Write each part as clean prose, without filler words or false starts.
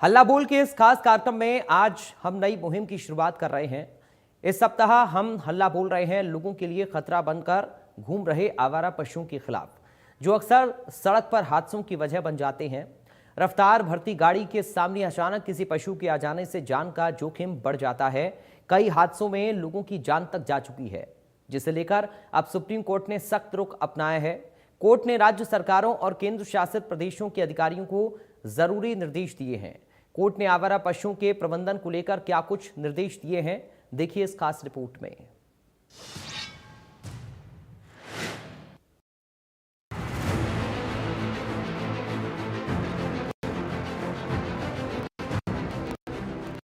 हल्ला बोल के इस खास कार्यक्रम में आज हम नई मुहिम की शुरुआत कर रहे हैं। इस सप्ताह हम हल्ला बोल रहे हैं लोगों के लिए खतरा बनकर घूम रहे आवारा पशुओं के खिलाफ, जो अक्सर सड़क पर हादसों की वजह बन जाते हैं। रफ्तार भरती गाड़ी के सामने अचानक किसी पशु के आ जाने से जान का जोखिम बढ़ जाता है। कई हादसों में लोगों की जान तक जा चुकी है, जिसे लेकर अब सुप्रीम कोर्ट ने सख्त रुख अपनाया है। कोर्ट ने राज्य सरकारों और केंद्र शासित प्रदेशों के अधिकारियों को जरूरी निर्देश दिए हैं। कोर्ट ने आवारा पशुओं के प्रबंधन को लेकर क्या कुछ निर्देश दिए हैं, देखिए इस खास रिपोर्ट में।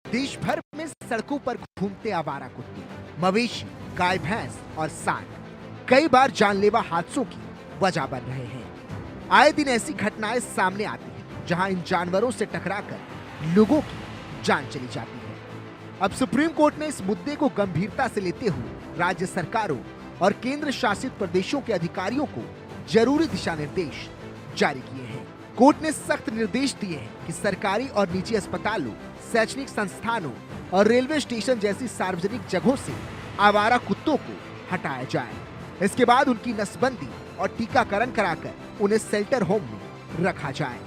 देश भर में सड़कों पर घूमते आवारा कुत्ते, मवेशी, गाय भैंस और सांड कई बार जानलेवा हादसों की वजह बन रहे हैं। आए दिन ऐसी घटनाएं सामने आती हैं जहां इन जानवरों से टकराकर लोगों की जान चली जाती है। अब सुप्रीम कोर्ट ने इस मुद्दे को गंभीरता से लेते हुए राज्य सरकारों और केंद्र शासित प्रदेशों के अधिकारियों को जरूरी दिशा निर्देश जारी किए हैं। कोर्ट ने सख्त निर्देश दिए हैं कि सरकारी और निजी अस्पतालों, शैक्षणिक संस्थानों और रेलवे स्टेशन जैसी सार्वजनिक जगहों से आवारा कुत्तों को हटाया जाए। इसके बाद उनकी नसबंदी और टीकाकरण कराकर उन्हें शेल्टर होम में रखा जाए।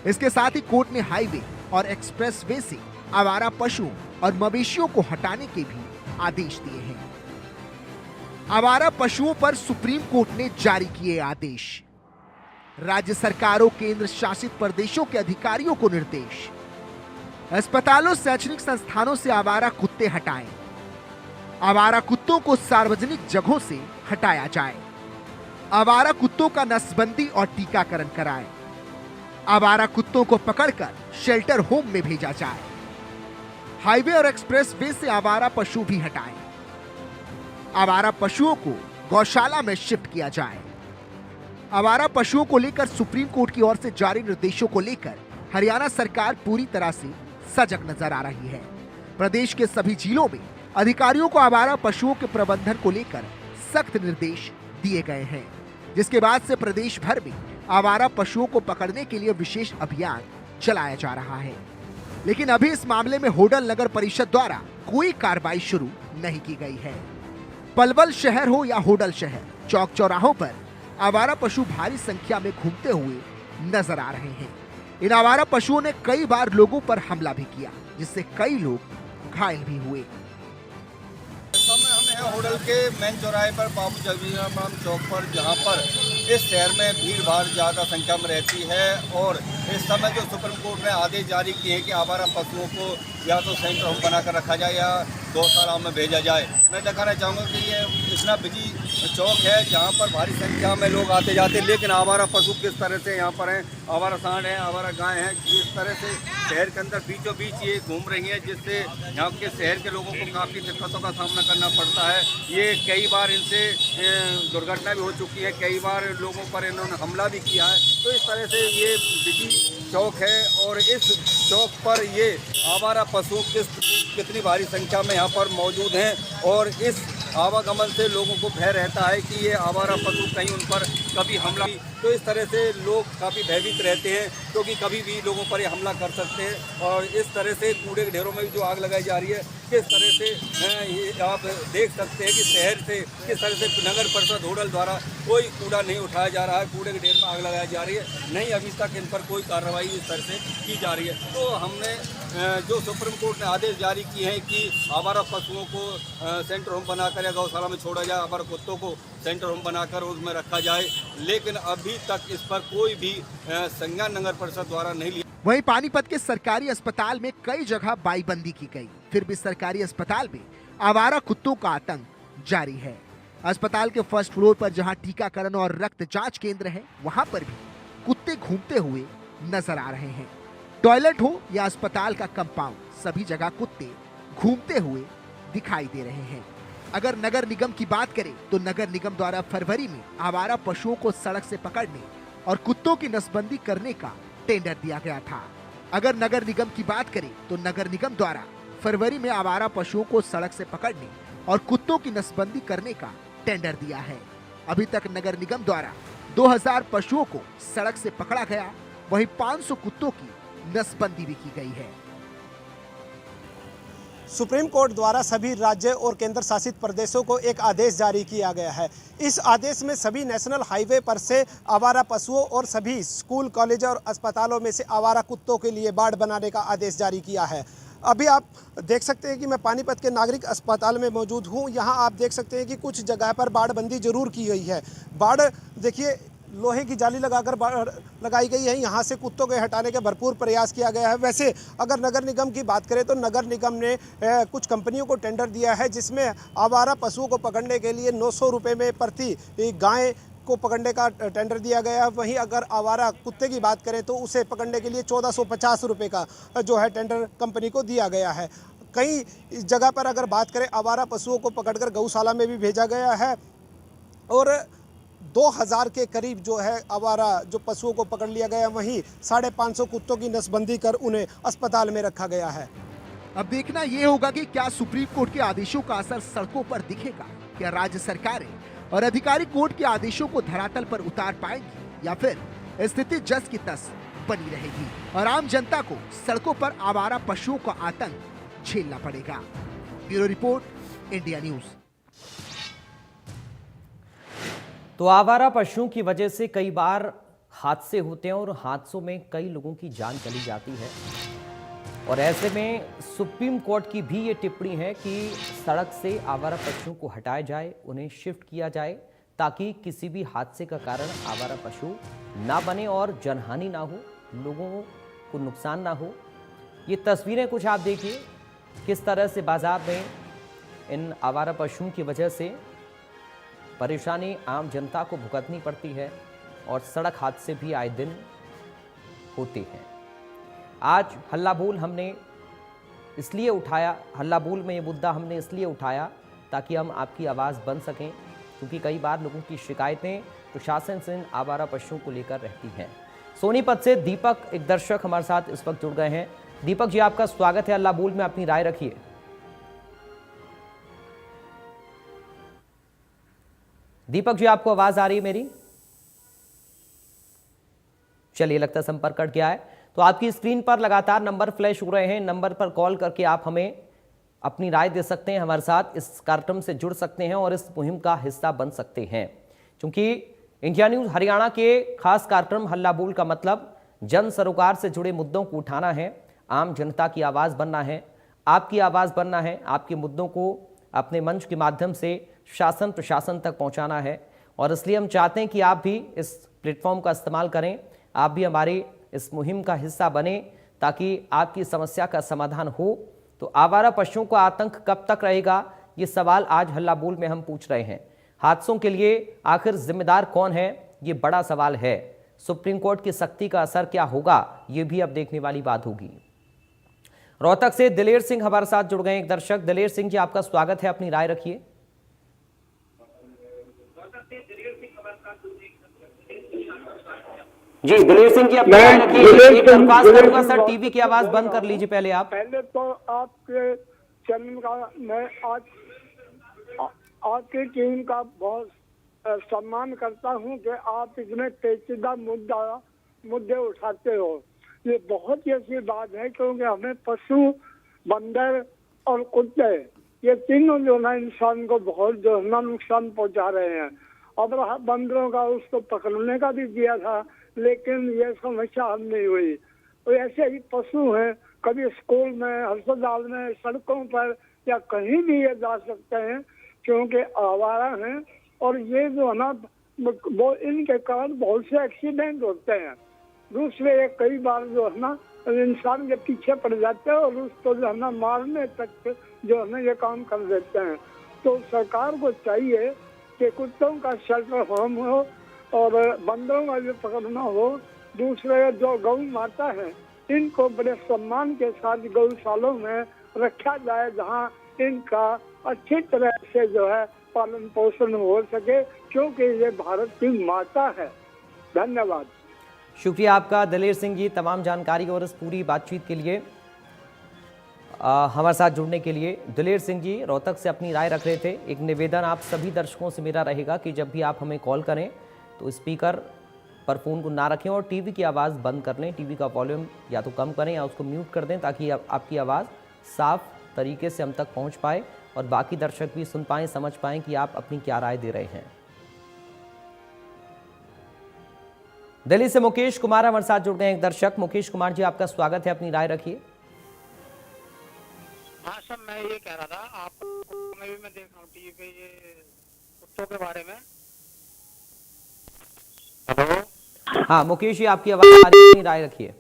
इसके साथ ही कोर्ट ने हाईवे और एक्सप्रेस वे से आवारा पशुओं और मवेशियों को हटाने के भी आदेश दिए हैं। आवारा पशुओं पर सुप्रीम कोर्ट ने जारी किए आदेश। राज्य सरकारों, केंद्र शासित प्रदेशों के अधिकारियों को निर्देश। अस्पतालों, शैक्षणिक संस्थानों से आवारा कुत्ते हटाएं। आवारा कुत्तों को सार्वजनिक जगहों से हटाया जाए। आवारा कुत्तों का नसबंदी और टीकाकरण कराएं। आवारा कुत्तों को पकड़कर शेल्टर होम में भेजा जाए। हाईवे और एक्सप्रेस वे से आवारा पशु भी हटाएं। आवारा पशुओं को गौशाला में शिफ्ट किया जाए। आवारा पशुओं को लेकर सुप्रीम कोर्ट की ओर से जारी निर्देशों को लेकर हरियाणा सरकार पूरी तरह से सजग नजर आ रही है। प्रदेश के सभी जिलों में अधिकारियों को आवारा पशुओं के प्रबंधन को लेकर सख्त निर्देश दिए गए हैं, जिसके बाद से प्रदेश भर में आवारा पशुओं को पकड़ने के लिए विशेष अभियान चलाया जा रहा है। लेकिन अभी इस मामले में होडल नगर परिषद द्वारा कोई कार्रवाई शुरू नहीं की गई है। पलवल शहर हो या होडल शहर, चौक चौराहों पर आवारा पशु भारी संख्या में घूमते हुए नजर आ रहे हैं। इन आवारा पशुओं ने कई बार लोगों पर हमला भी किया, जिससे कई लोग घायल भी हुए। हम हैं होडल के मेन चौराहे पर, बाबू जगजीवन चौक पर, जहां पर इस शहर में भीड़ भाड़ ज़्यादा संख्या में रहती है। और इस समय जो सुप्रीम कोर्ट ने आदेश जारी किए हैं कि आवारा पशुओं को या तो सेंटर होम बनाकर रखा जाए या गौशाला में भेजा जाए। मैं दिखाना चाहूँगा कि ये इतना बिजी चौक है जहाँ पर भारी संख्या में लोग आते जाते, लेकिन आवारा पशु किस तरह से यहाँ पर हैं, आवारा सांड हैं, आवारा गाय हैं, जिस तरह से शहर के अंदर बीचों बीच ये घूम रही हैं, जिससे यहाँ के शहर के लोगों को काफ़ी दिक्कतों का सामना करना पड़ता है। ये कई बार इनसे दुर्घटना भी हो चुकी है, कई बार लोगों पर इन्होंने हमला भी किया है। तो इस तरह से ये बिजी चौक है और इस चौक पर ये आवारा पशु कितनी भारी संख्या में यहाँ पर मौजूद हैं और इस आवागमन से लोगों को भय रहता है कि ये आवारा पशु कहीं उन पर कभी हमला, तो इस तरह से लोग काफ़ी भयभीत रहते हैं क्योंकि कभी भी लोगों पर ये हमला कर सकते हैं। और इस तरह से कूड़े के ढेरों में भी जो आग लगाई जा रही है, किस तरह से ये आप देख सकते हैं कि शहर से किस तरह से नगर परिषद होडल द्वारा कोई कूड़ा नहीं उठाया जा रहा है, कूड़े के ढेर में आग लगाई जा रही है, नहीं अभी तक इन पर कोई कार्रवाई इस तरह से की जा रही है। तो हमने जो सुप्रीम कोर्ट ने आदेश जारी किए हैं कि आवारा पशुओं को सेंटर होम बनाकर या गौशाला में छोड़ा जाए, आवारा कुत्तों को सेंटर होम बनाकर उसमें रखा जाए, लेकिन अभी तक इस पर कोई भी संज्ञान नगर परिषद द्वारा नहीं लिया। वहीं पानीपत के सरकारी अस्पताल में कई जगह बाईबंदी की गई, फिर भी सरकारी अस्पताल में आवारा कुत्तों का आतंक जारी है। अस्पताल के फर्स्ट फ्लोर पर जहां टीकाकरण और रक्त जांच केंद्र है, वहां पर भी कुत्ते घूमते हुए नजर आ रहे हैं। टॉयलेट हो या अस्पताल का कंपाउंड, सभी जगह कुत्ते घूमते हुए दिखाई दे रहे हैं। अगर नगर निगम की बात करें तो नगर निगम द्वारा फरवरी में आवारा पशुओं को सड़क से पकड़ने और कुत्तों की नसबंदी करने का टेंडर दिया गया था। अगर नगर निगम की बात करें तो नगर निगम द्वारा फरवरी में आवारा पशुओं को सड़क से पकड़ने और कुत्तों की नसबंदी करने का टेंडर दिया है। अभी तक नगर निगम द्वारा 2000 पशुओं को सड़क से पकड़ा गया, वहीं 500 कुत्तों की नसबंदी भी की गई है। सुप्रीम कोर्ट द्वारा सभी राज्य और केंद्र शासित प्रदेशों को एक आदेश जारी किया गया है। इस आदेश में सभी नेशनल हाईवे पर से आवारा पशुओं और सभी स्कूल, कॉलेज और अस्पतालों में से आवारा कुत्तों के लिए बाड़ बनाने का आदेश जारी किया है। अभी आप देख सकते हैं कि मैं पानीपत के नागरिक अस्पताल में मौजूद हूं। यहां आप देख सकते हैं कि कुछ जगह पर बाड़बंदी जरूर की गई है। बाड़ देखिए, लोहे की जाली लगाई गई है। यहाँ से कुत्तों के हटाने का भरपूर प्रयास किया गया है। वैसे अगर नगर निगम की बात करें तो नगर निगम ने कुछ कंपनियों को टेंडर दिया है, जिसमें आवारा पशुओं को पकड़ने के लिए 900 रुपये में प्रति गाय को पकड़ने का टेंडर दिया गया है। वहीं अगर आवारा कुत्ते की बात करें तो उसे पकड़ने के लिए 1450 रुपये का जो है टेंडर कंपनी को दिया गया है। कई जगह पर अगर बात करें, आवारा पशुओं को पकड़कर गौशाला में भी भेजा गया है और 2000 के करीब जो है आवारा जो पशुओं को पकड़ लिया गया। वहीं 550 कुत्तों की नसबंदी कर उन्हें अस्पताल में रखा गया है। अब देखना यह होगा कि क्या सुप्रीम कोर्ट के आदेशों का असर सड़कों पर दिखेगा। क्या राज्य सरकारें और अधिकारी कोर्ट के आदेशों को धरातल पर उतार पाएंगी या फिर स्थिति जस की तस बनी रहेगी और आम जनता को सड़कों पर आवारा पशुओं का आतंक झेलना पड़ेगा। Bureau report, India news. तो आवारा पशुओं की वजह से कई बार हादसे होते हैं और हादसों में कई लोगों की जान चली जाती है और ऐसे में सुप्रीम कोर्ट की भी ये टिप्पणी है कि सड़क से आवारा पशुओं को हटाया जाए, उन्हें शिफ्ट किया जाए ताकि किसी भी हादसे का कारण आवारा पशु ना बने और जनहानि ना हो, लोगों को नुकसान ना हो। ये तस्वीरें कुछ आप देखिए किस तरह से बाजार में इन आवारा पशुओं की वजह से परेशानी आम जनता को भुगतनी पड़ती है और सड़क हादसे भी आए दिन होते हैं। आज हल्ला बोल हमने इसलिए उठाया, हल्ला बोल में ये मुद्दा हमने इसलिए उठाया ताकि हम आपकी आवाज़ बन सकें, क्योंकि कई बार लोगों की शिकायतें प्रशासन से इन आवारा पशुओं को लेकर रहती हैं। सोनीपत से दीपक, एक दर्शक हमारे साथ इस वक्त जुड़ गए हैं। दीपक जी, आपका स्वागत है हल्ला बोल में, अपनी राय रखिए। दीपक जी, आपको आवाज आ रही है मेरी? चलिए, लगता संपर्क कट गया है। तो आपकी स्क्रीन पर लगातार नंबर फ्लैश हो रहे हैं, नंबर पर कॉल करके आप हमें अपनी राय दे सकते हैं, हमारे साथ इस कार्यक्रम से जुड़ सकते हैं और इस मुहिम का हिस्सा बन सकते हैं। क्योंकि इंडिया न्यूज हरियाणा के खास कार्यक्रम हल्ला बोल का मतलब जन सरोकार से जुड़े मुद्दों को उठाना है, आम जनता की आवाज बनना है, आपकी आवाज बनना है, आपके मुद्दों को अपने मंच के माध्यम से शासन प्रशासन तक पहुंचाना है। और इसलिए हम चाहते हैं कि आप भी इस प्लेटफॉर्म का इस्तेमाल करें, आप भी हमारे इस मुहिम का हिस्सा बने ताकि आपकी समस्या का समाधान हो। तो आवारा पशुओं का आतंक कब तक रहेगा, ये सवाल आज हल्ला बोल में हम पूछ रहे हैं। हादसों के लिए आखिर जिम्मेदार कौन है, ये बड़ा सवाल है। सुप्रीम कोर्ट की सख्ती का असर क्या होगा, ये भी अब देखने वाली बात होगी। रोहतक से दिलेर सिंह हमारे साथ जुड़ गए, एक दर्शक। दिलेर सिंह जी, आपका स्वागत है, अपनी राय रखिए। जी दिलेर सिंह जी, अपनी राय रखिए। एक दरख्वास्त करूंगा सर, टीवी की आवाज बंद कर लीजिए पहले आप। पहले तो आपके चैनल का मैं आज आपकी टीम का बहुत सम्मान करता हूं कि आप इतने पेचीदा मुद्दे उठाते हो। ये बहुत ही अच्छी बात है, क्योंकि हमें पशु, बंदर और कुत्ते, ये तीनों जो ना इंसान को बहुत जो है ना नुकसान पहुंचा रहे हैं। अब बंदरों का उसको पकड़ने का भी दिया था, लेकिन ये समस्या हल नहीं हुई। तो ऐसे ही पशु हैं, कभी स्कूल में, अस्पताल में, सड़कों पर या कहीं भी ये जा सकते हैं, क्योंकि आवारा हैं। और ये जो है ना वो इनके कारण बहुत से एक्सीडेंट होते हैं। दूसरे कई बार जो है ना इंसान के पीछे पड़ जाते हैं और उसको जो है ना मारने तक जो है ना ये काम कर देते हैं। तो सरकार को चाहिए कि कुत्तों का शेल्टर होम हो और बंदरों का भी पकड़ना हो। दूसरे जो गौ माता है, इनको बड़े सम्मान के साथ गौशालों में रखा जाए, जहां इनका अच्छी तरह से जो है पालन पोषण हो सके, क्योंकि ये भारत की माता है। धन्यवाद। शुक्रिया आपका दिलेर सिंह जी, तमाम जानकारी और इस पूरी बातचीत के लिए, हमारे साथ जुड़ने के लिए। दिलेर सिंह जी रोहतक से अपनी राय रख रहे थे। एक निवेदन आप सभी दर्शकों से मेरा रहेगा कि जब भी आप हमें कॉल करें तो स्पीकर पर फ़ोन को ना रखें और टीवी की आवाज़ बंद कर लें। टीवी का वॉल्यूम या तो कम करें या उसको म्यूट कर दें ताकि आपकी आवाज़ साफ तरीके से हम तक पहुंच पाए और बाकी दर्शक भी सुन पाएं, समझ पाएं कि आप अपनी क्या राय दे रहे हैं। दिल्ली से मुकेश कुमार हमारे साथ जुड़ गए एक दर्शक। मुकेश कुमार जी, आपका स्वागत है, अपनी राय रखिए। हाँ सर, मैं ये कह रहा था, आप मैं देख रहा हूँ टीवी पे ये कुत्तों के बारे में। हेलो। हाँ मुकेश जी, आपकी आवाज़ आ रही है, अपनी राय रखिए।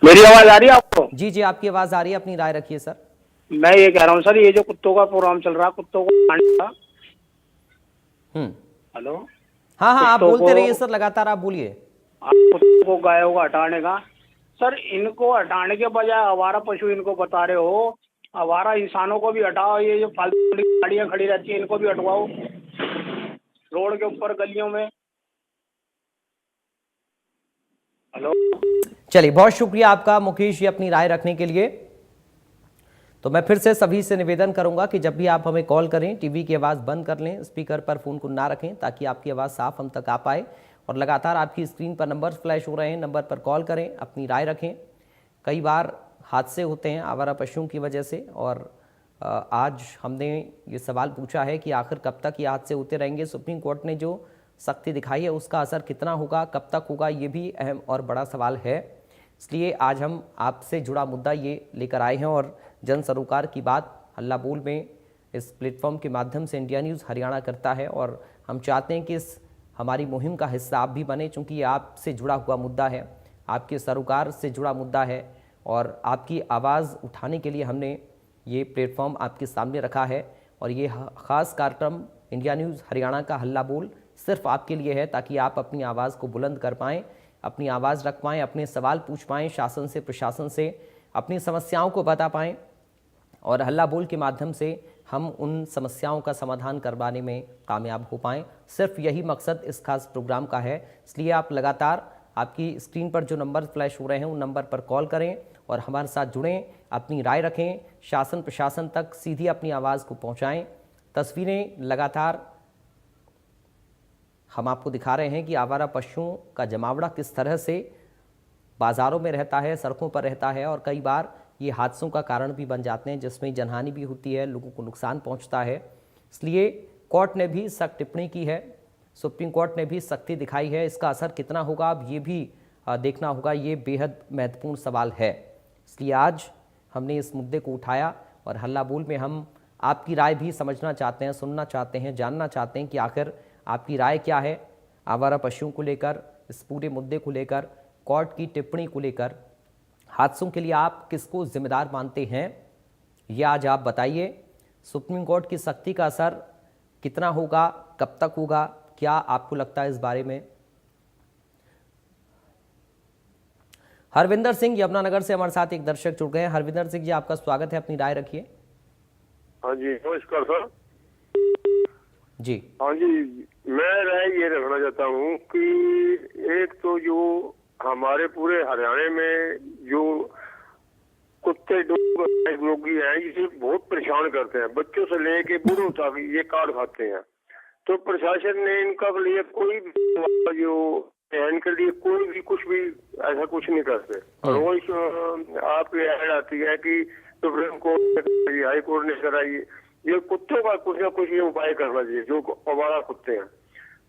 मेरी आवाज आ रही है आपको? जी जी, आपकी आवाज़ आ रही है, अपनी राय रखिए सर। मैं ये कह रहा हूँ सर, ये जो कुत्तों का प्रोग्राम चल रहा है, कुत्तों को हटाने का। हेलो। हाँ हाँ, आप कुत्तों बोलते को- रहिए सर, लगातार आप बोलिए। आप कुत्तों को, गायों को हटाने का सर, इनको हटाने के बजाय आवारा पशु इनको बता रहे हो, आवारा इंसानों को भी हटाओ। ये जो फालतू गाड़ियां खड़ी रहती है इनको भी हटवाओ रोड के ऊपर, गलियों में। हेलो। चलिए, बहुत शुक्रिया आपका मुकेश जी अपनी राय रखने के लिए। तो मैं फिर से सभी से निवेदन करूंगा कि जब भी आप हमें कॉल करें, टीवी की आवाज़ बंद कर लें, स्पीकर पर फ़ोन को ना रखें ताकि आपकी आवाज़ साफ हम तक आ पाए। और लगातार आपकी स्क्रीन पर नंबर फ्लैश हो रहे हैं, नंबर पर कॉल करें, अपनी राय रखें। कई बार हादसे होते हैं आवारा पशुओं की वजह से, और आज हमने ये सवाल पूछा है कि आखिर कब तक ये हादसे होते रहेंगे। सुप्रीम कोर्ट ने जो सख्ती दिखाई है उसका असर कितना होगा, कब तक होगा, ये भी अहम और बड़ा सवाल है। इसलिए आज हम आपसे जुड़ा मुद्दा ये लेकर आए हैं और जन सरोकार की बात हल्ला बोल में इस प्लेटफॉर्म के माध्यम से इंडिया न्यूज़ हरियाणा करता है। और हम चाहते हैं कि इस हमारी मुहिम का हिस्सा आप भी बने, चूँकि ये आपसे जुड़ा हुआ मुद्दा है, आपके सरोकार से जुड़ा मुद्दा है और आपकी आवाज़ उठाने के लिए हमने ये प्लेटफॉर्म आपके सामने रखा है। और ये ख़ास कार्यक्रम इंडिया न्यूज़ हरियाणा का हल्ला बोल सिर्फ आपके लिए है, ताकि आप अपनी आवाज़ को बुलंद कर पाएँ, अपनी आवाज़ रख पाएँ, अपने सवाल पूछ पाएँ शासन से, प्रशासन से, अपनी समस्याओं को बता पाएँ। और हल्ला बोल के माध्यम से हम उन समस्याओं का समाधान करवाने में कामयाब हो पाएँ। सिर्फ यही मकसद इस खास प्रोग्राम का है। इसलिए आप लगातार आपकी स्क्रीन पर जो नंबर फ्लैश हो रहे हैं उन नंबर पर कॉल करें और हमारे साथ जुड़ें, अपनी राय रखें, शासन प्रशासन तक सीधी अपनी आवाज़ को पहुंचाएं। तस्वीरें लगातार हम आपको दिखा रहे हैं कि आवारा पशुओं का जमावड़ा किस तरह से बाज़ारों में रहता है, सड़कों पर रहता है और कई बार ये हादसों का कारण भी बन जाते हैं, जिसमें जनहानि भी होती है, लोगों को नुकसान पहुंचता है। इसलिए कोर्ट ने भी सख्त टिप्पणी की है, सुप्रीम कोर्ट ने भी सख्ती दिखाई है। इसका असर कितना होगा अब ये भी देखना होगा, ये बेहद महत्वपूर्ण सवाल है। इसलिए आज हमने इस मुद्दे को उठाया और हल्ला बोल में हम आपकी राय भी समझना चाहते हैं, सुनना चाहते हैं, जानना चाहते हैं कि आखिर आपकी राय क्या है आवारा पशुओं को लेकर, इस पूरे मुद्दे को लेकर, कोर्ट की टिप्पणी को लेकर। हादसों के लिए आप किसको जिम्मेदार मानते हैं, ये आज आप बताइए। सुप्रीम कोर्ट की सख्ती का असर कितना होगा, कब तक होगा, क्या आपको लगता है इस बारे में? हरविंदर सिंह यमुनानगर से हमारे साथ एक दर्शक जुड़ गए हैं। हरविंदर सिंह जी, आपका स्वागत है, अपनी राय रखिए। हाँ जी, नमस्कार सर। जी हाँ जी, मैं राय ये रखना चाहता हूँ कि एक तो जो हमारे पूरे हरियाणा में जो कुत्ते रोगी हैं, इसे बहुत परेशान करते हैं, बच्चों से लेके बूढ़ों तक ये काट खाते हैं। तो प्रशासन ने इनका लिए कोई भी जो इनके लिए कोई भी कुछ भी ऐसा कुछ नहीं करते। रोज आपकी ऐड आती है कि सुप्रीम कोर्ट ने, हाई कोर्ट ने कराई, ये कुत्तों का कुछ ना कुछ ये उपाय करना चाहिए। जो हमारा कुत्ते हैं,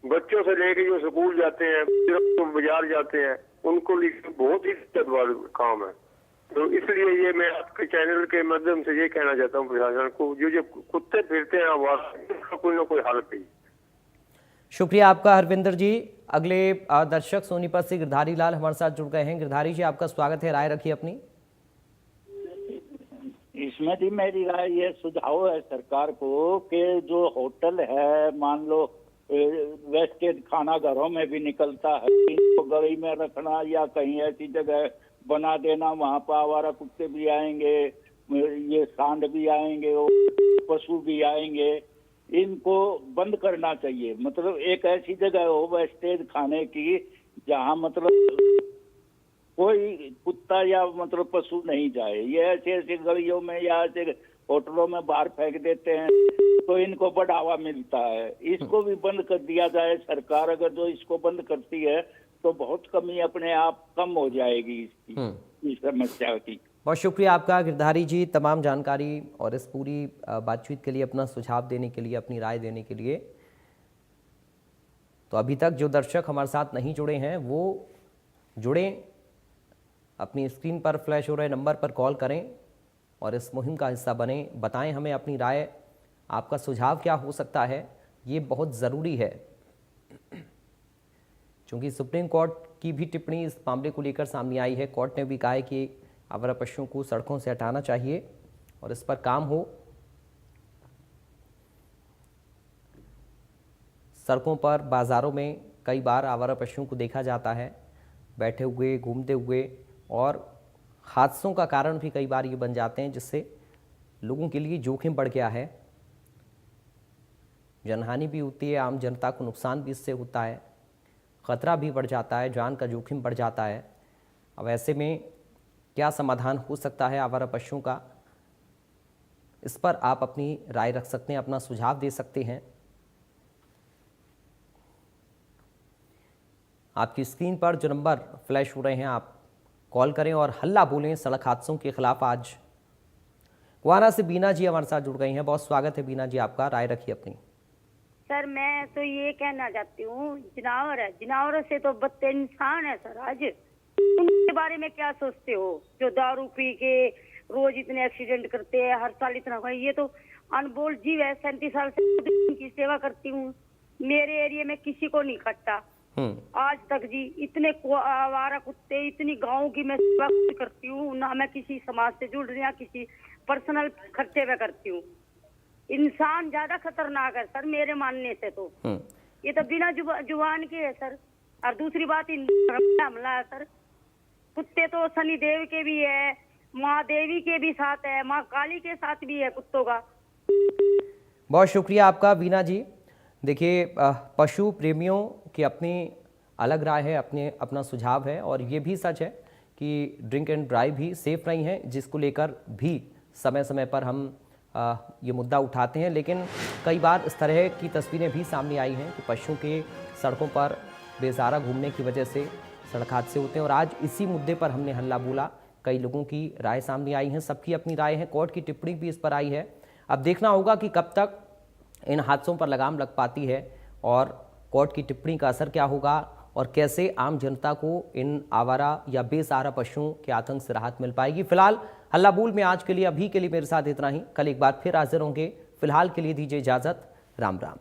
बच्चों से लेके जो स्कूल जाते हैं, जो बाजार जाते हैं, उनको लिए बहुत ही दिक्कत वाला काम है। तो इसलिए ये मैं आपके चैनल के माध्यम से ये कहना चाहता हूँ प्रशासन को, जो कुत्ते फिरते हैं वहाँ कोई ना कोई हल चाहिए। शुक्रिया आपका हरविंदर जी। अगले दर्शक सोनीपत से गिरधारी लाल हमारे साथ जुड़ गए हैं। गिरधारी जी, आपका स्वागत है, राय रखिए अपनी। इसमें भी मेरी राय ये सुझाव है सरकार को कि जो होटल है, मान लो वेस्टेज खाना घरों में भी निकलता है, इनको गली में रखना या कहीं ऐसी जगह बना देना, वहाँ पर आवारा कुत्ते भी आएंगे, ये सांड भी आएंगे, पशु भी आएंगे, इनको बंद करना चाहिए। मतलब एक ऐसी जगह हो वेस्टेज खाने की जहाँ मतलब कोई कुत्ता या मतलब पशु नहीं जाए। ये ऐसे ऐसे गलियों में या ऐसे होटलों में बाहर फेंक देते हैं तो इनको बढ़ावा मिलता है। इसको भी बंद कर दिया जाए। सरकार अगर जो इसको बंद करती है तो बहुत कमी अपने आप कम हो जाएगी इसकी, इस समस्या की। बहुत शुक्रिया आपका गिरधारी जी, तमाम जानकारी और इस पूरी बातचीत के लिए, अपना सुझाव देने के लिए, अपनी राय देने के लिए। तो अभी तक जो दर्शक हमारे साथ नहीं जुड़े हैं वो जुड़ें, अपनी स्क्रीन पर फ्लैश हो रहे नंबर पर कॉल करें और इस मुहिम का हिस्सा बने। बताएं हमें अपनी राय, आपका सुझाव क्या हो सकता है, ये बहुत ज़रूरी है। क्योंकि सुप्रीम कोर्ट की भी टिप्पणी इस मामले को लेकर सामने आई है। कोर्ट ने भी कहा है कि आवारा पशुओं को सड़कों से हटाना चाहिए और इस पर काम हो। सड़कों पर, बाज़ारों में कई बार आवारा पशुओं को देखा जाता है बैठे हुए, घूमते हुए, और हादसों का कारण भी कई बार ये बन जाते हैं, जिससे लोगों के लिए जोखिम बढ़ गया है। जनहानि भी होती है, आम जनता को नुकसान भी इससे होता है, ख़तरा भी बढ़ जाता है, जान का जोखिम बढ़ जाता है। अब ऐसे में क्या समाधान हो सकता है आवारा पशुओं का, इस पर आप अपनी राय रख सकते हैं, अपना सुझाव दे सकते हैं। आपकी स्क्रीन पर जो नंबर फ्लैश हो रहे हैं, आप कॉल करें और हल्ला बोलें सड़क हादसों के खिलाफ। आज कुआना से बीना जी हमारे साथ जुड़ गई हैं। बहुत स्वागत है बीना जी आपका, राय रखिए अपनी। सर मैं तो ये कहना चाहती हूँ, जानवर है, जानवरों से तो बदतर इंसान है सर। आज उनके बारे में क्या सोचते हो, जो दारू पी के रोज इतने एक्सीडेंट करते हैं, हर साल इतना। ये तो अनमोल जीव है। 37 साल से उनकी सेवा करती हूँ, मेरे एरिया में किसी को नहीं काटा आज तक जी। इतने आवारा कुत्ते, इतनी गाँव की मैं सेवा करती हूँ ना, मैं किसी समाज से जुड़ रही हूँ, किसी पर्सनल खर्चे में करती हूँ। इंसान ज्यादा खतरनाक है सर मेरे मानने से तो। ये तो बिना जुबान के है सर। और दूसरी बात, हमला है सर। कुत्ते तो शनि देव के भी है, माँ देवी के भी साथ है, माँ काली के साथ भी है कुत्तों का। बहुत शुक्रिया आपका बीना जी। देखिए, पशु प्रेमियों की अपनी अलग राय है, अपना सुझाव है, और ये भी सच है कि ड्रिंक एंड ड्राइव भी सेफ नहीं है, जिसको लेकर भी समय समय पर हम ये मुद्दा उठाते हैं। लेकिन कई बार इस तरह की तस्वीरें भी सामने आई हैं कि पशुओं के सड़कों पर बेसहारा घूमने की वजह से सड़क हादसे होते हैं, और आज इसी मुद्दे पर हमने हल्ला बोला। कई लोगों की राय सामने आई हैं, सबकी अपनी राय है, कोर्ट की टिप्पणी भी इस पर आई है। अब देखना होगा कि कब तक इन हादसों पर लगाम लग पाती है और कोर्ट की टिप्पणी का असर क्या होगा, और कैसे आम जनता को इन आवारा या बेसहारा पशुओं के आतंक से राहत मिल पाएगी। फिलहाल हल्ला बोल में आज के लिए, अभी के लिए मेरे साथ इतना ही। कल एक बार फिर हाजिर होंगे। फिलहाल के लिए दीजिए इजाज़त। राम राम।